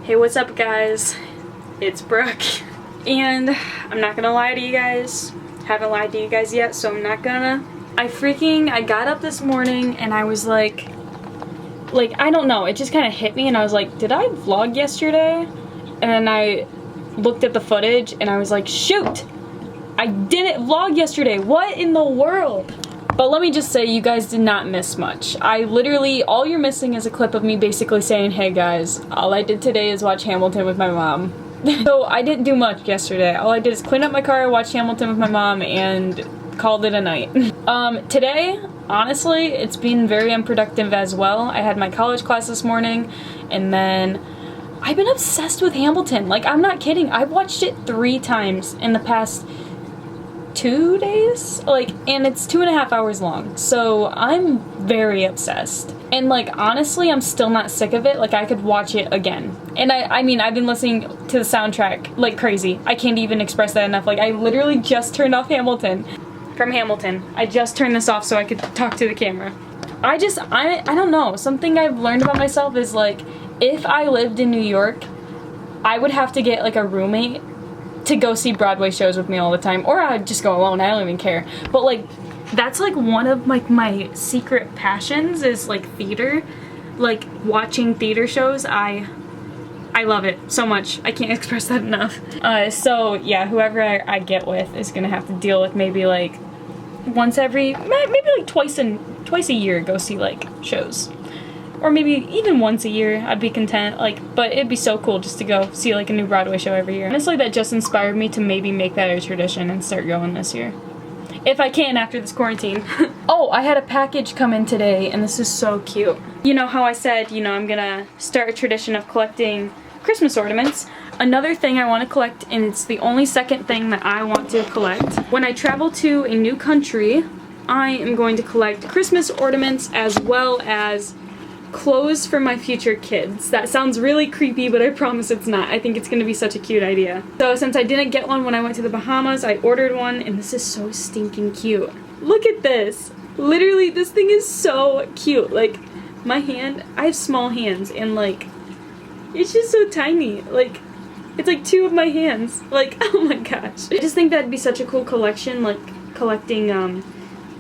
Hey, what's up guys? It's Brooke. And I'm not gonna lie to you guys. Haven't lied to you guys yet, so I'm not gonna. I got up this morning and I was like, I don't know, it just kind of hit me and I was like, did I vlog yesterday? And then I looked at the footage and I was like, shoot! I didn't vlog yesterday, what in the world? But let me just say, you guys did not miss much. All you're missing is a clip of me basically saying, hey guys, all I did today is watch Hamilton with my mom. So I didn't do much yesterday. All I did is clean up my car, watch Hamilton with my mom, and called it a night. Today, honestly, it's been very unproductive as well. I had my college class this morning, and then I've been obsessed with Hamilton. Like, I'm not kidding. I've watched it 3 times in the past 2 days, and it's 2.5 hours long, so I'm very obsessed. And honestly, I'm still not sick of it. I could watch it again. And I mean, I've been listening to the soundtrack like crazy. I can't even express that enough. I literally just turned off Hamilton. From Hamilton. I just turned this off so I could talk to the camera. I don't know, something I've learned about myself is if I lived in New York, I would have to get a roommate to go see Broadway shows with me all the time, or I'd just go alone. I don't even care. But that's one of my secret passions is theater, watching theater shows. I love it so much. I can't express that enough. So yeah, whoever I get with is gonna have to deal with maybe once every, maybe twice a year go see shows. Or maybe even once a year, I'd be content, but it'd be so cool just to go see a new Broadway show every year. Honestly, that just inspired me to maybe make that a tradition and start going this year. If I can after this quarantine. Oh, I had a package come in today, and this is so cute. You know how I said, I'm gonna start a tradition of collecting Christmas ornaments. Another thing I want to collect, and it's the only second thing that I want to collect. When I travel to a new country, I am going to collect Christmas ornaments as well as clothes for my future kids. That sounds really creepy, but I promise it's not. I think it's gonna be such a cute idea. So since I didn't get one when I went to the Bahamas, I ordered one, and this is so stinking cute. Look at this. Literally, this thing is so cute. My hand, I have small hands, and it's just so tiny. It's 2 of my hands. Oh my gosh. I just think that'd be such a cool collection, collecting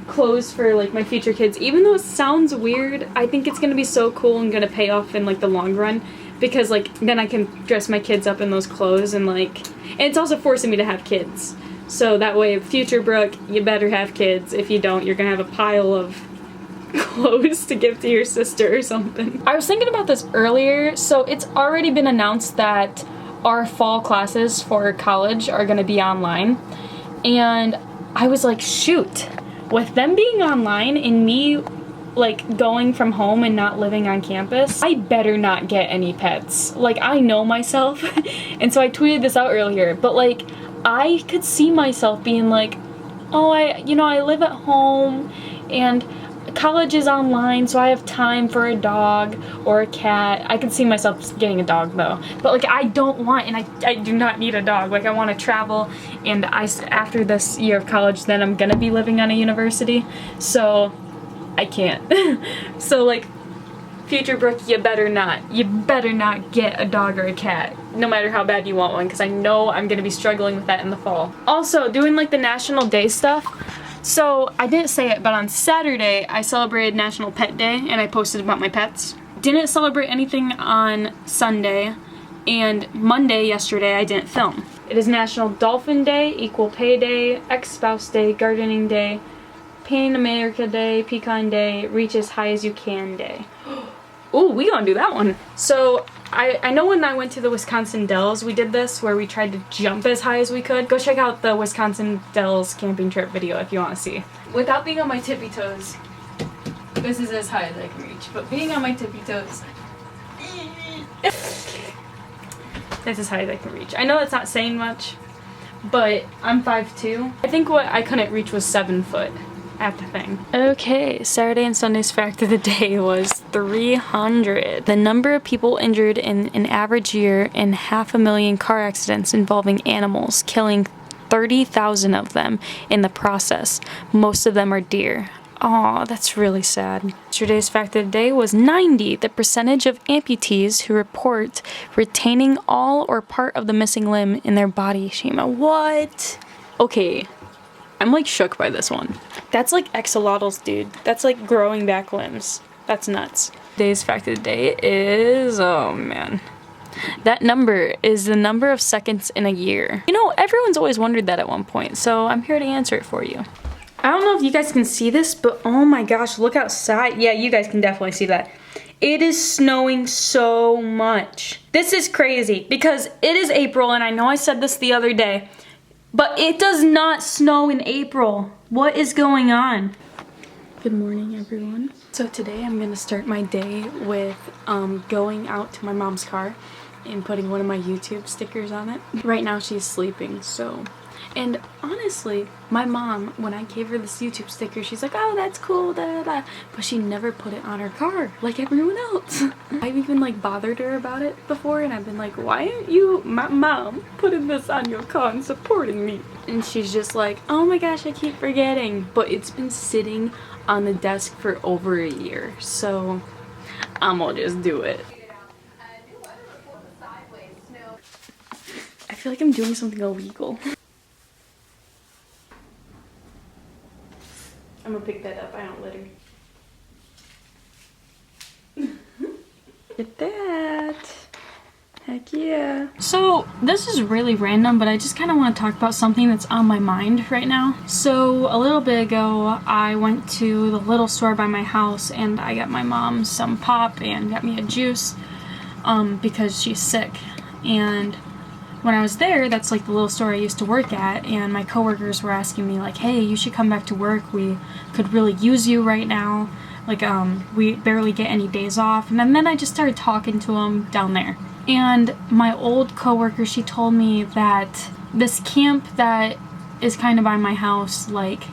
clothes for my future kids. Even though it sounds weird, I think it's gonna be so cool and gonna pay off in the long run, because then I can dress my kids up in those clothes, and it's also forcing me to have kids. So that way, future Brooke, you better have kids. If you don't, you're gonna have a pile of clothes to give to your sister or something. I was thinking about this earlier. So it's already been announced that our fall classes for college are gonna be online, and I was like, shoot, with them being online and me going from home and not living on campus, I better not get any pets. I know myself. And so I tweeted this out earlier, but I could see myself being oh, I live at home and college is online, so I have time for a dog or a cat. I could see myself getting a dog though, but I don't want, and I do not need a dog. I want to travel, and after this year of college, then I'm gonna be living on a university, so I can't. So future Brooke, you better not get a dog or a cat, no matter how bad you want one, because I know I'm gonna be struggling with that in the fall. Also, doing the National Day stuff. So, I didn't say it, but on Saturday, I celebrated National Pet Day, and I posted about my pets. Didn't celebrate anything on Sunday, and Monday, yesterday, I didn't film. It is National Dolphin Day, Equal Pay Day, Ex-Spouse Day, Gardening Day, Pan America Day, Pecan Day, Reach as High as You Can Day. Ooh, we gonna do that one. So, I know when I went to the Wisconsin Dells, we did this, where we tried to jump as high as we could. Go check out the Wisconsin Dells camping trip video if you want to see. Without being on my tippy toes, this is as high as I can reach. But being on my tippy toes, that's as high as I can reach. I know that's not saying much, but I'm 5'2". I think what I couldn't reach was 7 foot. At the thing. Okay, Saturday and Sunday's fact of the day was 300. The number of people injured in an average year in 500,000 car accidents involving animals, killing 30,000 of them in the process. Most of them are deer. Oh, that's really sad. Yesterday's fact of the day was 90, the percentage of amputees who report retaining all or part of the missing limb in their body. Shima, what? Okay, I'm like shook by this one. That's like axolotls, dude. That's like growing back limbs. That's nuts. Today's fact of the day is, oh man. That number is the number of seconds in a year. You know, everyone's always wondered that at one point, so I'm here to answer it for you. I don't know if you guys can see this, but oh my gosh, look outside. Yeah, you guys can definitely see that. It is snowing so much. This is crazy because it is April, and I know I said this the other day, but it does not snow in April. What is going on? Good morning, everyone. So today I'm gonna start my day with going out to my mom's car and putting one of my YouTube stickers on it. Right now she's sleeping, so. And honestly, my mom, when I gave her this YouTube sticker, she's like, oh, that's cool, da da da. But she never put it on her car, like everyone else. I've even like bothered her about it before, and I've been like, why aren't you, my mom, putting this on your car and supporting me? And she's just like, oh my gosh, I keep forgetting. But it's been sitting on the desk for over a year, so I'm gonna just do it. I feel like I'm doing something illegal. I'm gonna pick that up, I don't litter. Get that. Heck yeah. So this is really random, but I just kind of want to talk about something that's on my mind right now. So a little bit ago, I went to the little store by my house and I got my mom some pop and got me a juice because she's sick. And when I was there, that's like the little store I used to work at, and my coworkers were asking me like, hey, you should come back to work. We could really use you right now. Like, we barely get any days off. And then I just started talking to them down there. And my old coworker, she told me that this camp that is kind of by my house, like,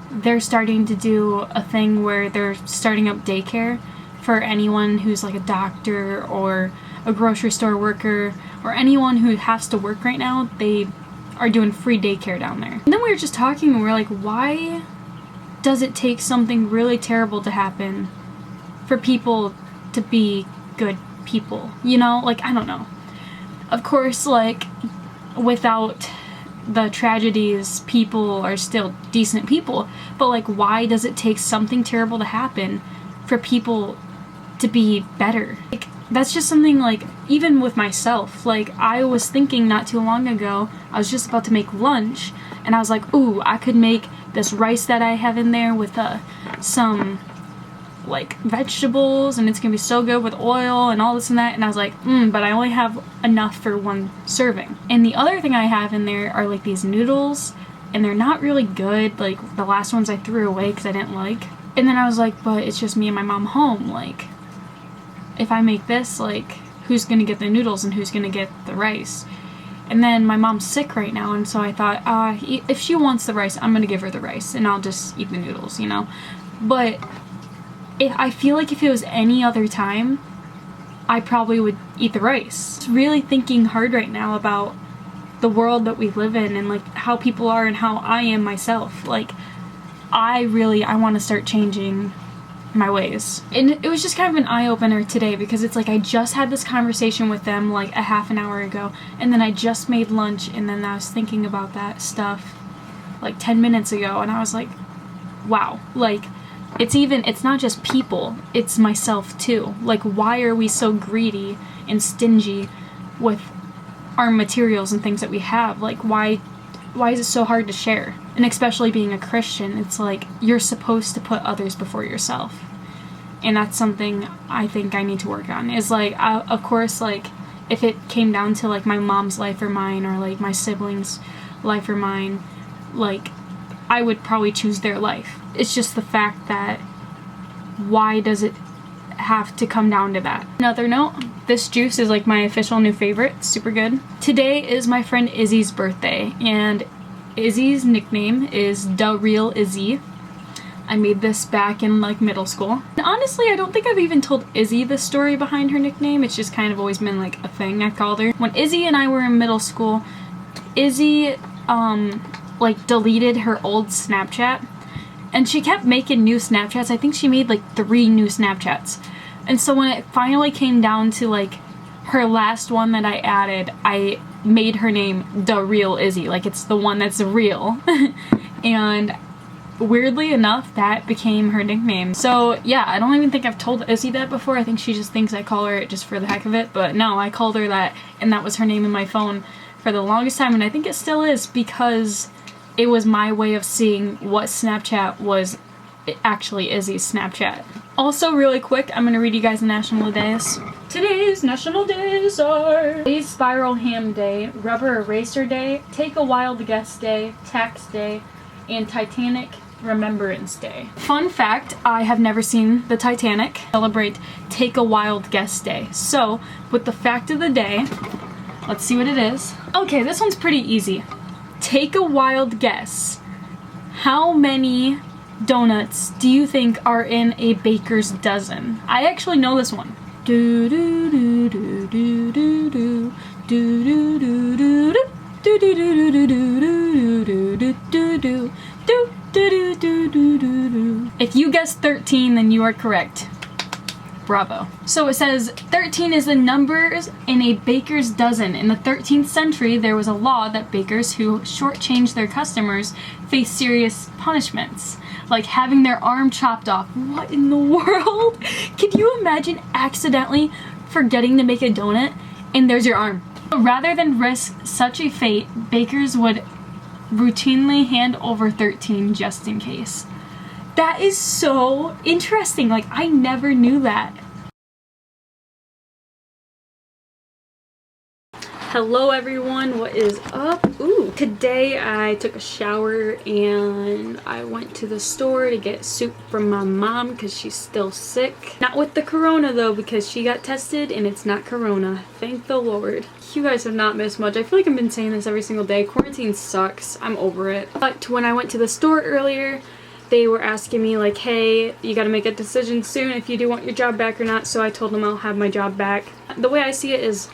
they're starting to do a thing where they're starting up daycare for anyone who's like a doctor or a grocery store worker or anyone who has to work right now. They are doing free daycare down there. And then we were just talking and we were like, why does it take something really terrible to happen for people to be good people? You know, like, I don't know. Of course, like, without the tragedies, people are still decent people, but like, why does it take something terrible to happen for people to be better? Like, that's just something, like, even with myself, like, I was thinking not too long ago, I was just about to make lunch, and I was like, ooh, I could make this rice that I have in there with some like vegetables, and it's gonna be so good with oil and all this and that. And I was like, but I only have enough for one serving. And the other thing I have in there are like these noodles, and they're not really good. Like, the last ones I threw away because I didn't like. And then I was like, but it's just me and my mom home. Like, if I make this, like, who's gonna get the noodles and who's gonna get the rice? And then my mom's sick right now, and so I thought, if she wants the rice, I'm gonna give her the rice, and I'll just eat the noodles, you know? But I feel like if it was any other time, I probably would eat the rice. It's really thinking hard right now about the world that we live in and like how people are and how I am myself. Like, I want to start changing my ways. And it was just kind of an eye-opener today because it's like I just had this conversation with them like a half an hour ago, and then I just made lunch, and then I was thinking about that stuff like 10 minutes ago, and I was like, wow, like, it's not just people, it's myself too. Like, why are we so greedy and stingy with our materials and things that we have? Like, why is it so hard to share? And especially being a Christian, it's like you're supposed to put others before yourself. And that's something I think I need to work on. Is like, of course, like, if it came down to like my mom's life or mine, or like my siblings' life or mine, like, I would probably choose their life. It's just the fact that why does it have to come down to that? Another note, this juice is like my official new favorite. It's super good. Today is my friend Izzy's birthday, and Izzy's nickname is Da Real Izzy. I made this back in like middle school. And honestly, I don't think I've even told Izzy the story behind her nickname. It's just kind of always been like a thing I called her. When Izzy and I were in middle school, Izzy like deleted her old Snapchat, And she kept making new Snapchats. I think she made like 3 new Snapchats. And so when it finally came down to like her last one that I added, I made her name The Real Izzy. Like, it's the one that's real. And weirdly enough, that became her nickname. So yeah, I don't even think I've told Izzy that before. I think she just thinks I call her it just for the heck of it. But no, I called her that, and that was her name in my phone for the longest time. And I think it still is, because it was my way of seeing what Snapchat was actually Izzy's Snapchat. Also, really quick, I'm gonna read you guys the national days. Today's national days are Today's Spiral Ham Day, Rubber Eraser Day, Take a Wild Guess Day, Tax Day, and Titanic Remembrance Day. Fun fact, I have never seen the Titanic. Celebrate Take a Wild Guess Day. So, with the fact of the day, let's see what it is. Okay, this one's pretty easy. Take a wild guess. How many donuts do you think are in a baker's dozen? I actually know this one. Do do do do do do do do do do do do do do do do do do do. If you guessed 13, then you are correct. Bravo. So it says 13 is the numbers in a baker's dozen. In the 13th century, there was a law that bakers who shortchanged their customers faced serious punishments, like having their arm chopped off. What in the world? Can you imagine accidentally forgetting to make a donut and there's your arm? Rather than risk such a fate, bakers would routinely hand over 13 just in case. That is so interesting. Like, I never knew that. Hello everyone, what is up? Ooh, today I took a shower and I went to the store to get soup from my mom because she's still sick. Not with the corona though, because she got tested and it's not corona. Thank the Lord. You guys have not missed much. I feel like I've been saying this every single day. Quarantine sucks. I'm over it. But when I went to the store earlier, they were asking me like, hey, you gotta make a decision soon if you do want your job back or not. So I told them I'll have my job back. The way I see it is,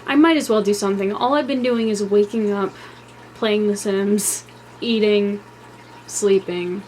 I might as well do something. All I've been doing is waking up, playing The Sims, eating, sleeping,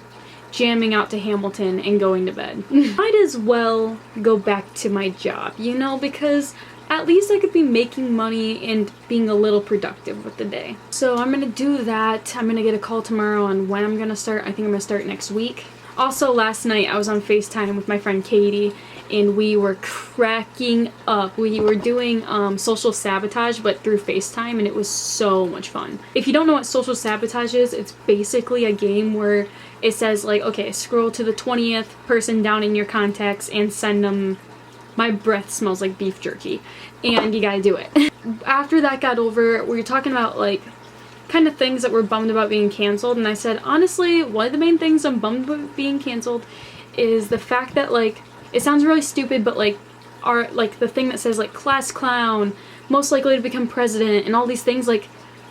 jamming out to Hamilton, and going to bed. Might as well go back to my job, you know, because at least I could be making money and being a little productive with the day. So I'm gonna do that. I'm gonna get a call tomorrow on when I'm gonna start. I think I'm gonna start next week. Also, last night I was on FaceTime with my friend Katie and we were cracking up. We were doing social sabotage, but through FaceTime, and it was so much fun. If you don't know what social sabotage is, it's basically a game where it says like, okay, scroll to the 20th person down in your contacts and send them, my breath smells like beef jerky, and you gotta do it. After that got over, we were talking about like kind of things that we're bummed about being canceled, and I said, honestly, one of the main things I'm bummed about being canceled is the fact that, like, it sounds really stupid, but like the thing that says like class clown, most likely to become president, and all these things, like,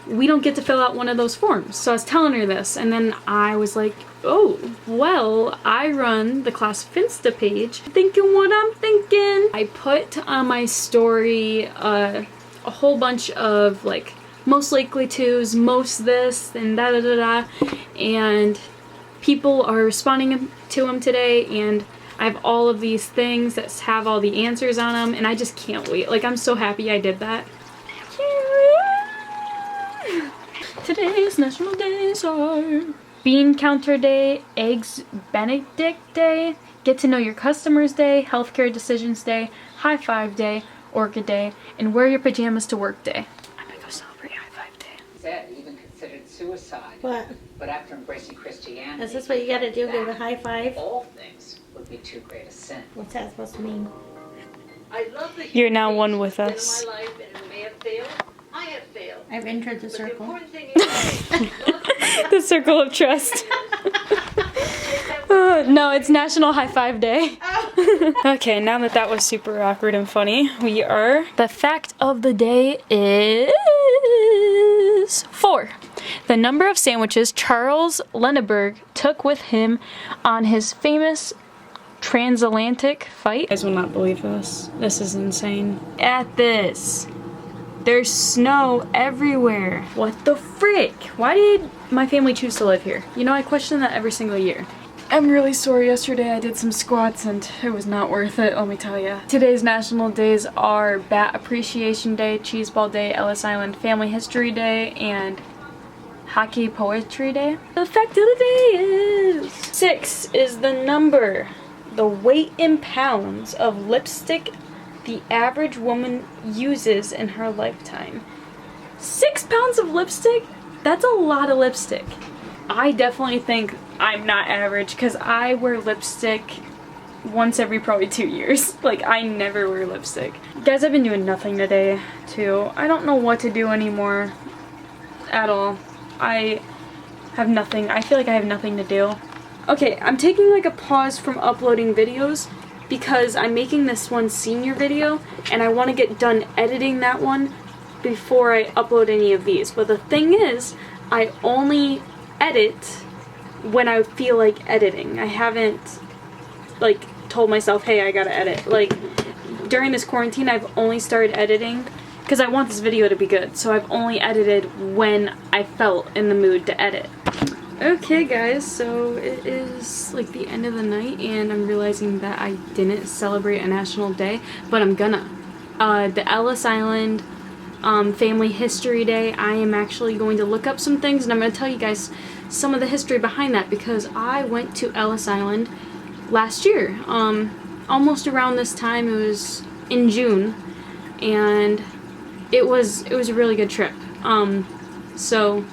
we don't get to fill out one of those forms. So I was telling her this, and then I was like, oh, well, I run the class Finsta page. Thinking what I'm thinking. I put on my story a whole bunch of like most likely to's, most this, and da da da da, and people are responding to them today, and I have all of these things that have all the answers on them, and I just can't wait. Like, I'm so happy I did that. Today's national days are Bean Counter Day, Eggs Benedict Day, Get to Know Your Customers Day, Healthcare Decisions Day, High Five Day, Orchid Day, and Wear Your Pajamas to Work Day. I'm gonna go celebrate High Five Day. Said even considered suicide. What? But after embracing Christianity, Is this what you gotta do? Give a high five? all things would be too great a sin. What's that supposed to mean? I love that You're now one with in us. my life, and it may have failed. I have failed. I've entered the But the circle. important thing is, The circle of trust. No, it's National High Five Day. Okay, now that that was super awkward and funny, the fact of the day is 4. The number of sandwiches Charles Lindbergh took with him on his famous transatlantic flight. You guys will not believe this. This is insane. At this, there's snow everywhere. What the frick? Why did my family choose to live here? You know, I question that every single year. I'm really sorry. Yesterday I did some squats and it was not worth it, let me tell you. Today's national days are Bat Appreciation Day, Cheese Ball Day, Ellis Island Family History Day, and Hockey Poetry Day. The fact of the day is 6 is the number, the weight in pounds of lipstick the average woman uses in her lifetime. 6 pounds of lipstick? That's a lot of lipstick. I definitely think I'm not average because I wear lipstick once every probably 2 years. Like, I never wear lipstick. Guys, I've been doing nothing today too. I don't know what to do anymore at all. I have nothing. I feel like I have nothing to do. Okay, I'm taking like a pause from uploading videos because I'm making this one senior video and I want to get done editing that one before I upload any of these. But the thing is, I only edit when I feel like editing. I haven't like told myself, hey, I gotta edit. Like during this quarantine, I've only started editing because I want this video to be good. So I've only edited when I felt in the mood to edit. Okay guys, so it is like the end of the night and I'm realizing that I didn't celebrate a national day, but I'm gonna. The Ellis Island Family History Day, I am actually going to look up some things and I'm going to tell you guys some of the history behind that because I went to Ellis Island last year. Almost around this time, it was in June, and it was a really good trip. So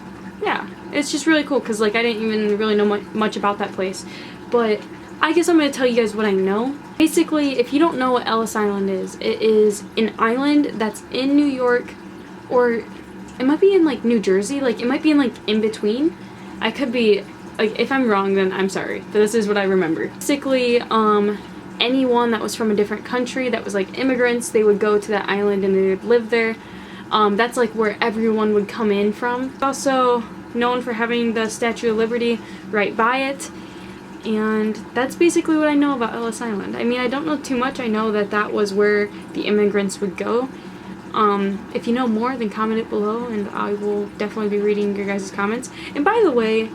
yeah, it's just really cool because like I didn't even really know much about that place, but I guess I'm going to tell you guys what I know. Basically, if you don't know what Ellis Island is, it is an island that's in New York, or it might be in like New Jersey, like it might be in like in between. I could be, like if I'm wrong then I'm sorry, but this is what I remember. Basically, anyone that was from a different country that was like immigrants, they would go to that island and they would live there. That's like where everyone would come in from. Also known for having the Statue of Liberty right by it. And that's basically what I know about Ellis Island. I mean, I don't know too much. I know that that was where the immigrants would go. If you know more, then comment it below, and I will definitely be reading your guys' comments. And by the way,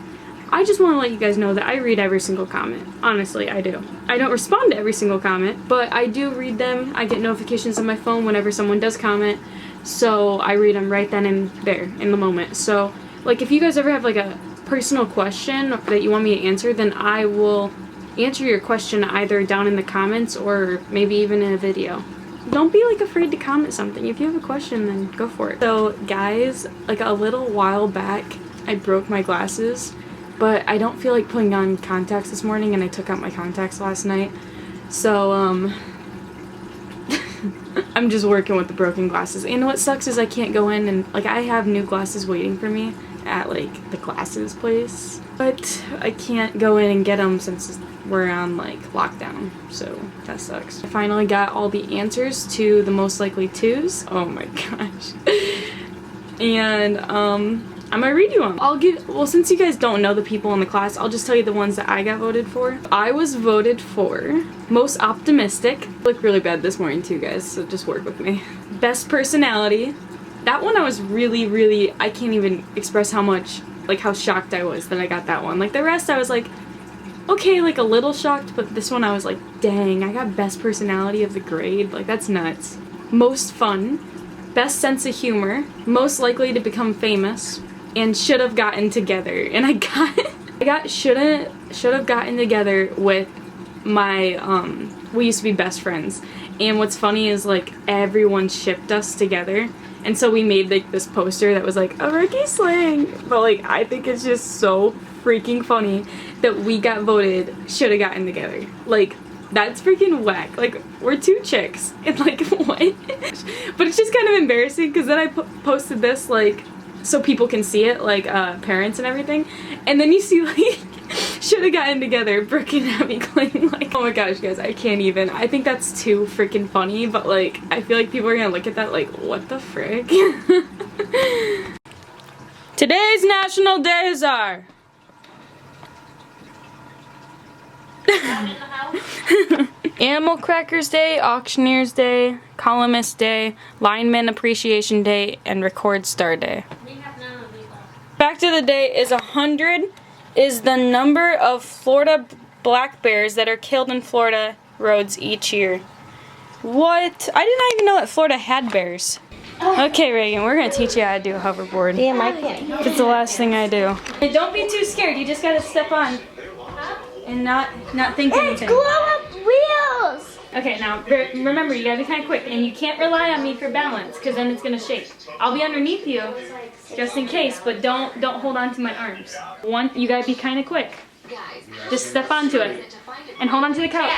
I just want to let you guys know that I read every single comment. Honestly, I do. I don't respond to every single comment, but I do read them. I get notifications on my phone whenever someone does comment, so I read them right then and there, in the moment. So, like, if you guys ever have, like, a personal question that you want me to answer, then I will answer your question either down in the comments or maybe even in a video. Don't be like afraid to comment something. If you have a question, then go for it. So guys, like a little while back I broke my glasses, but I don't feel like putting on contacts this morning and I took out my contacts last night. So I'm just working with the broken glasses. And what sucks is I can't go in and like I have new glasses waiting for me at like the glasses place, but I can't go in and get them since we're on like lockdown, so that sucks. I finally got all the answers to the most likely twos. Oh my gosh. And I'm gonna read you them. Well, since you guys don't know the people in the class, I'll just tell you the ones that I got voted for. I was voted for most optimistic. I look really bad this morning too, guys, so just work with me. Best personality. That one I was really, I can't even express how much, like how shocked I was that I got that one. Like the rest I was like, okay, like a little shocked, but this one I was like, dang, I got best personality of the grade. Like that's nuts. Most fun, best sense of humor, most likely to become famous, and should have gotten together. And I got should have gotten together with my, we used to be best friends. And what's funny is like everyone shipped us together. And so we made like this poster that was like a Ricky slang, but like I think it's just so freaking funny that we got voted should have gotten together. Like that's freaking whack. Like we're two chicks and like what? But it's just kind of embarrassing because then I posted this like so people can see it, like parents and everything, and then you see like should have gotten together, Brooke and Abby Clayton. Like, oh my gosh, guys, I can't even. I think that's too freaking funny, but like, I feel like people are gonna look at that like, what the frick? Today's national days are Animal Crackers Day, Auctioneers Day, Columnist Day, Lineman Appreciation Day, and Record Star Day. We have none of these. Fact of the day is 100 is the number of Florida black bears that are killed in Florida roads each year. What? I did not even know that Florida had bears. Okay, Reagan, we're gonna teach you how to do a hoverboard. Damn, I can't. It's the last thing I do. And don't be too scared. You just gotta step on and not think anything. Glow up wheels! Okay, now remember, you gotta be kind of quick, and you can't rely on me for balance, because then it's gonna shake. I'll be underneath you, just in case, but don't hold on to my arms. You gotta be kind of quick. Just step onto it, and hold on to the couch.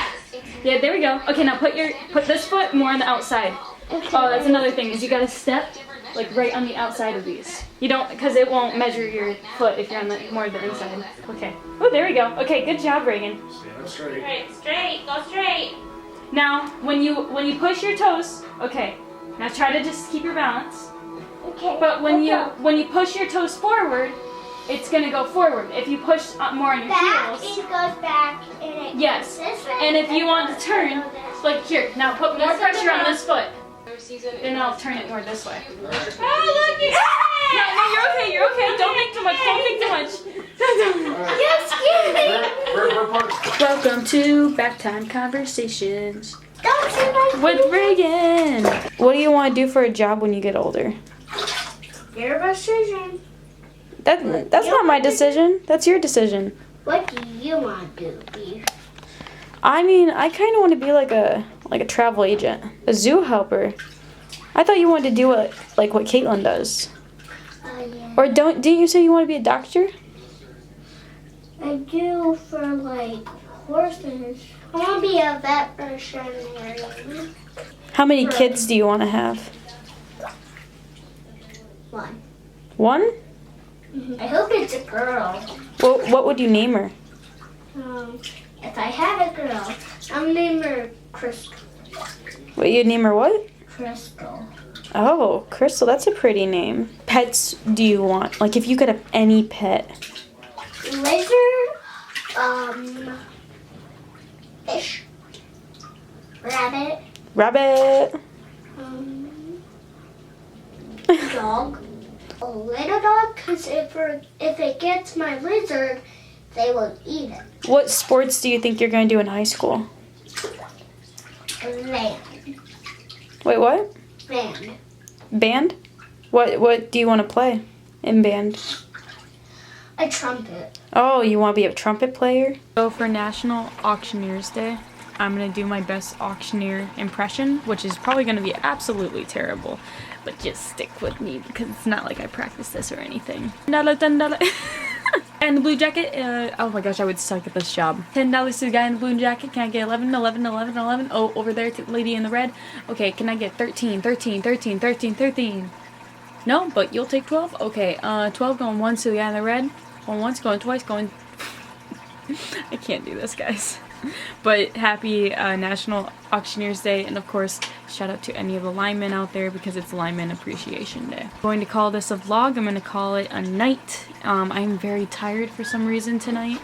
Yeah, there we go. Okay, now put this foot more on the outside. Oh, that's another thing, is you gotta step like right on the outside of these. You don't, because it won't measure your foot if you're on the more of the inside. Okay. Oh, there we go. Okay, good job, Reagan. Straight, go straight. Now, when you push your toes, okay. Now try to just keep your balance. Okay. But when you push your toes forward, it's gonna go forward. If you push more on your Back, heels, it goes back, and it yes. goes this way. And if you want to turn, like here, now put more pressure on this foot. Then I'll turn it more this way. Oh, look, you No, you're okay. Don't think too much. Don't think too much. Welcome to Back Time Conversations Don't see my with Reagan. What do you want to do for a job when you get older? Your decision. That's not my decision. That's your decision. What do you want to do, Beef? I mean, I kind of want to be like a travel agent, a zoo helper. I thought you wanted to do what Caitlin does. Oh, yeah. Or didn't you say you want to be a doctor? I do for, horses. I want to be a veterinarian. How many kids do you want to have? One. One? I hope it's a girl. What would you name her? If I had a girl, I'll name her Crystal. What, you'd name her what? Crystal. Oh, Crystal, that's a pretty name. Pets do you want? Like if you could have any pet. Lizard, fish, rabbit, Rabbit. dog. A little dog, because if it gets my lizard, they will eat it. What sports do you think you're going to do in high school? Band. Wait, what? Band. Band? What do you want to play in band? A trumpet. Oh, you want to be a trumpet player? So for National Auctioneers Day, I'm going to do my best auctioneer impression, which is probably going to be absolutely terrible. But just stick with me because it's not like I practiced this or anything. $10. And the blue jacket, oh my gosh, I would suck at this job. $10 to the guy in the blue jacket. Can I get 11, 11, 11, 11? Oh, over there to the lady in the red. Okay, can I get 13, 13, 13, 13, 13? No, but you'll take 12? Okay, 12 going once to the guy in the red. Going once, going twice, going... I can't do this, guys. But happy National Auctioneers Day, and of course shout out to any of the linemen out there because it's Lineman Appreciation Day. I'm going to call this a vlog. I'm going to call it a night. I'm very tired for some reason tonight,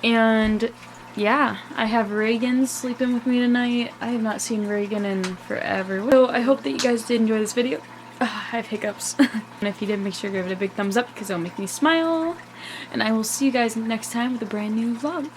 and yeah, I have Reagan sleeping with me tonight. I have not seen Reagan in forever, so I hope that you guys did enjoy this video. I have hiccups. And if you did, make sure to give it a big thumbs up because it'll make me smile, and I will see you guys next time with a brand new vlog.